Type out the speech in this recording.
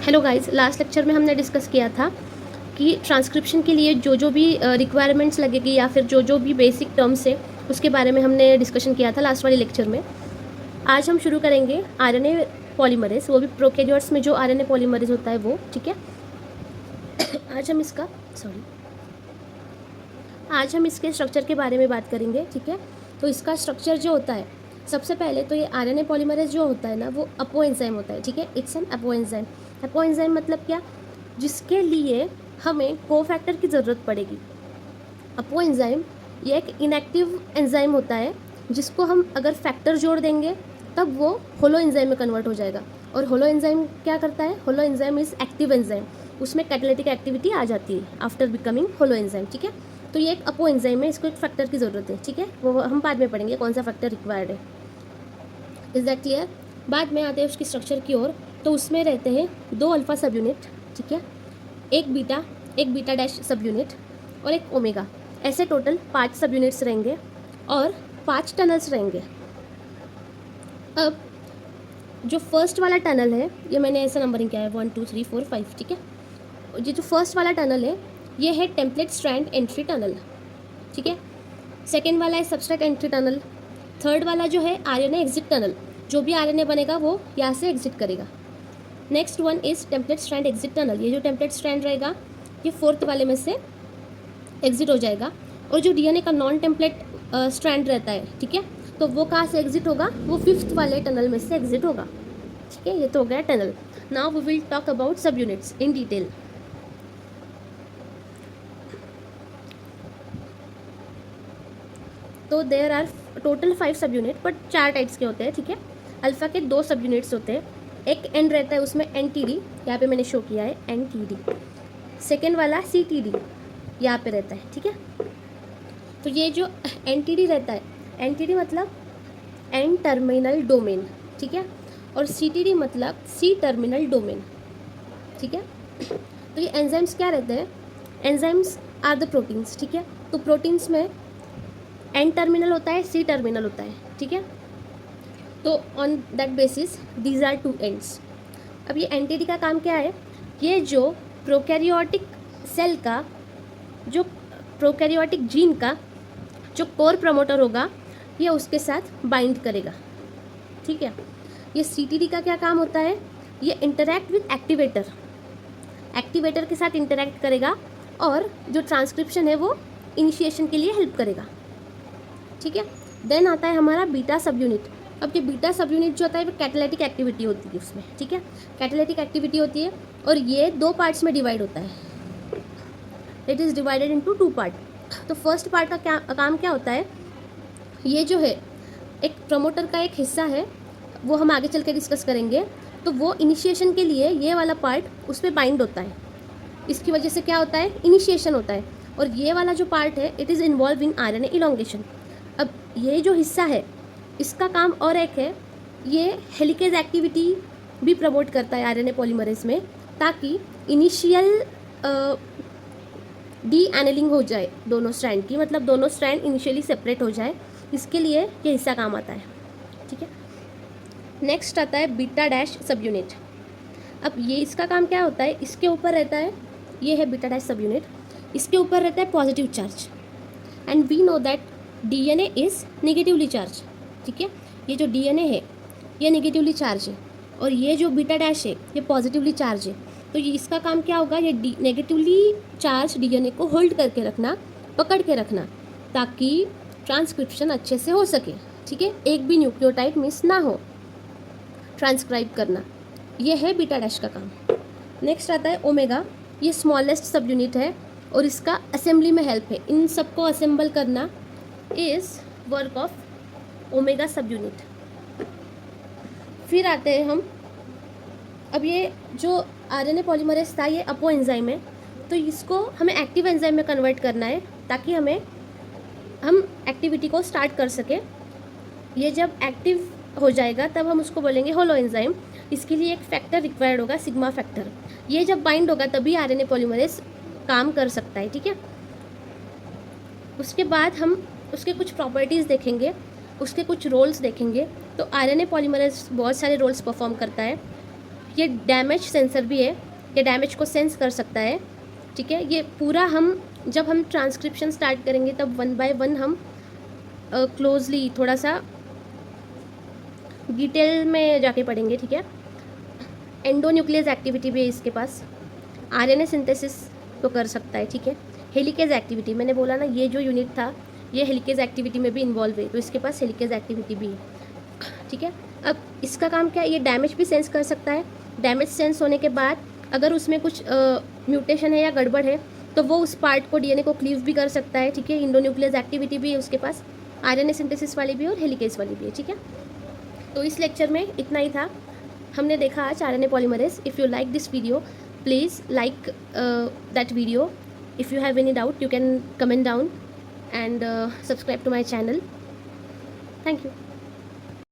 Hello guys, last lecture में हमने discuss किया था कि ट्रांसक्रिप्शन के लिए जो जो भी रिक्वायरमेंट्स लगेगी या फिर जो जो भी बेसिक टर्म्स है उसके बारे में हमने डिस्कशन किया था लास्ट वाले लेक्चर में। आज हम शुरू करेंगे आरएनए पॉलीमरेज, वो भी प्रोकैरियोट्स में जो आरएनए पॉलीमरेज होता है वो, ठीक है। आज हम इसके स्ट्रक्चर के बारे में बात करेंगे, ठीक है। तो इसका स्ट्रक्चर जो होता है, सबसे पहले तो ये आरएनए पॉलीमरेज जो होता है ना, वो अपो एंजाइम होता है, ठीक है। It's an apoenzyme. Apoenzyme मतलब क्या? जिसके लिए हमें कोफैक्टर की ज़रूरत पड़ेगी। अपो एंजाइम ये एक इनएक्टिव एंजाइम होता है, जिसको हम अगर फैक्टर जोड़ देंगे तब वो होलो एंजाइम में कन्वर्ट हो जाएगा। और होलो एंजाइम क्या करता है? Holo enzyme is active enzyme, उसमें कैटालिटिक एक्टिविटी आ जाती है आफ्टर बिकमिंग होलो एंजाइम, ठीक है। तो ये एक अपो एंजाइम है, इसको एक फैक्टर की ज़रूरत है, ठीक है। वो हम बाद में पढ़ेंगे कौन सा फैक्टर रिक्वायर्ड है। Is that clear? बाद में आते हैं उसकी स्ट्रक्चर की ओर। तो उसमें रहते हैं 2 अल्फ़ा सब यूनिट, ठीक है, एक बीटा डैश सब यूनिट और एक ओमेगा। ऐसे टोटल 5 सब यूनिट्स रहेंगे और 5 टनल्स रहेंगे। अब जो फर्स्ट वाला टनल है, ये मैंने ऐसा नंबरिंग किया है 1 2 3 4 5, ठीक है। ये जो फर्स्ट वाला टनल है ये है टेम्पलेट स्ट्रैंड एंट्री टनल, ठीक है। सेकेंड वाला है सबस्ट्रैट एंट्री टनल। थर्ड वाला जो है आरएनए एग्जिट टनल, जो भी आरएनए बनेगा वो यहाँ से एग्जिट करेगा। Next one is template strand exit tunnel. ये जो टेम्पलेट स्ट्रैंड रहेगा ये फोर्थ वाले में से एग्जिट हो जाएगा। और जो डीएनए का नॉन टेम्पलेट स्ट्रैंड रहता है, ठीक है, तो वो कहाँ से एग्जिट होगा? वो फिफ्थ वाले टनल में से एग्जिट होगा, ठीक है। ये तो हो गया tunnel. Now we will talk about sub units in detail. तो there are total 5 sub unit, but 4 types के होते हैं, ठीक है। अल्फ़ा के 2 सब यूनिट्स होते हैं। एक एंड रहता है उसमें एनटीडी, यहाँ पे मैंने शो किया है एनटीडी। सेकेंड वाला सीटीडी यहाँ पे रहता है, ठीक है। तो ये जो एनटीडी रहता है, एनटीडी मतलब एन टर्मिनल डोमेन, ठीक है, और सीटीडी मतलब सी टर्मिनल डोमेन, ठीक है। तो ये एंजाइम्स क्या रहते हैं? एंजाइम्स आर द प्रोटीन्स, ठीक है। तो प्रोटीन्स में एन टर्मिनल होता है, सी टर्मिनल होता है, ठीक है। तो on that basis these are 2 ends. अब ये एनटीडी का काम क्या है? ये जो प्रोकैरियोटिक सेल का, जो प्रोकैरियोटिक जीन का जो कोर प्रमोटर होगा, ये उसके साथ बाइंड करेगा, ठीक है। ये सीटीडी का क्या काम होता है? ये इंटरैक्ट विद एक्टिवेटर, एक्टिवेटर के साथ इंटरैक्ट करेगा और जो ट्रांसक्रिप्शन है वो इनिशिएशन के लिए हेल्प करेगा, ठीक है। देन आता है हमारा बीटा सब यूनिट। अब ये बीटा सब यूनिट जो होता है वो कैटालिटिक एक्टिविटी होती है उसमें, ठीक है। कैटालिटिक एक्टिविटी होती है और ये 2 पार्ट्स में डिवाइड होता है। It is divided into 2 part. तो फर्स्ट पार्ट का काम क्या होता है? ये जो है एक प्रमोटर का एक हिस्सा है, वो हम आगे चल के डिस्कस करेंगे। तो वो इनिशिएशन के लिए ये वाला पार्ट उस पर बाइंड होता है। इसकी वजह से क्या होता है? इनिशिएशन होता है। और ये वाला जो पार्ट है it is involve in RNA elongation. अब ये जो हिस्सा है इसका काम और एक है, ये हेलिकेज एक्टिविटी भी प्रमोट करता है आरएनए पॉलीमरेज में, ताकि इनिशियल डी एनेलिंग हो जाए दोनों स्ट्रैंड की, मतलब दोनों स्ट्रैंड इनिशियली सेपरेट हो जाए, इसके लिए ये हिस्सा काम आता है, ठीक है। नेक्स्ट आता है बीटा डैश सब यूनिट। अब ये इसका काम क्या होता है? इसके ऊपर रहता है, ये है बीटा डैश सब यूनिट, इसके ऊपर रहता है positive charge and we know that DNA is negatively charge, ठीक है। ये जो डीएनए है ये नेगेटिवली चार्ज है और ये जो बीटा डैश है ये पॉजिटिवली चार्ज है। तो ये इसका काम क्या होगा? ये नेगेटिवली चार्ज डीएनए को होल्ड करके रखना, पकड़ के रखना, ताकि ट्रांसक्रिप्शन अच्छे से हो सके, ठीक है। एक भी न्यूक्लियोटाइड मिस ना हो, ट्रांसक्राइब करना, ये है बीटा डैश का काम। नेक्स्ट आता है ओमेगा। ये स्मॉलेस्ट सब यूनिट है और इसका असेंबली में हेल्प है। इन सबको असेंबल करना इज़ वर्क ऑफ ओमेगा सब यूनिट। फिर आते हैं हम, अब ये जो आरएनए पॉलीमरेज था ये अपो एंजाइम है, तो इसको हमें एक्टिव एंजाइम में कन्वर्ट करना है ताकि हम एक्टिविटी को स्टार्ट कर सके। ये जब एक्टिव हो जाएगा तब हम उसको बोलेंगे होलो एंजाइम। इसके लिए एक फैक्टर रिक्वायर्ड होगा, सिग्मा फैक्टर। ये जब बाइंड होगा तभी आरएनए पॉलीमरेज काम कर सकता है, ठीक है। उसके बाद हम उसके कुछ प्रॉपर्टीज़ देखेंगे, उसके कुछ रोल्स देखेंगे। तो आरएनए पॉलीमरेज बहुत सारे रोल्स परफॉर्म करता है। ये डैमेज सेंसर भी है, ये डैमेज को सेंस कर सकता है, ठीक है। ये पूरा हम जब हम ट्रांसक्रिप्शन स्टार्ट करेंगे तब 1 बाय 1 हम क्लोजली थोड़ा सा डिटेल में जाके पढ़ेंगे, ठीक है। एंडोन्यूक्लियस एक्टिविटी भी है इसके पास, आरएनए सिंथेसिस तो कर सकता है, ठीक है। हेलिकेज एक्टिविटी, मैंने बोला ना ये जो यूनिट था ये हेलिकेज एक्टिविटी में भी इन्वॉल्व है, तो इसके पास हेलिकेज एक्टिविटी भी है, ठीक है। अब इसका काम क्या है, ये डैमेज भी सेंस कर सकता है। डैमेज सेंस होने के बाद अगर उसमें कुछ म्यूटेशन है या गड़बड़ है तो वो उस पार्ट को डीएनए को क्लीव भी कर सकता है, ठीक है। इंडोन्यूक्लियस एक्टिविटी भी है उसके पास, आरएनए सिंथेसिस वाली भी है और हेलिकेज वाली भी है, ठीक है। तो इस लेक्चर में इतना ही था, हमने देखा आज RNA polymerase. If you like this video please like that video. If you have any doubt you can comment down and subscribe to my channel. Thank you.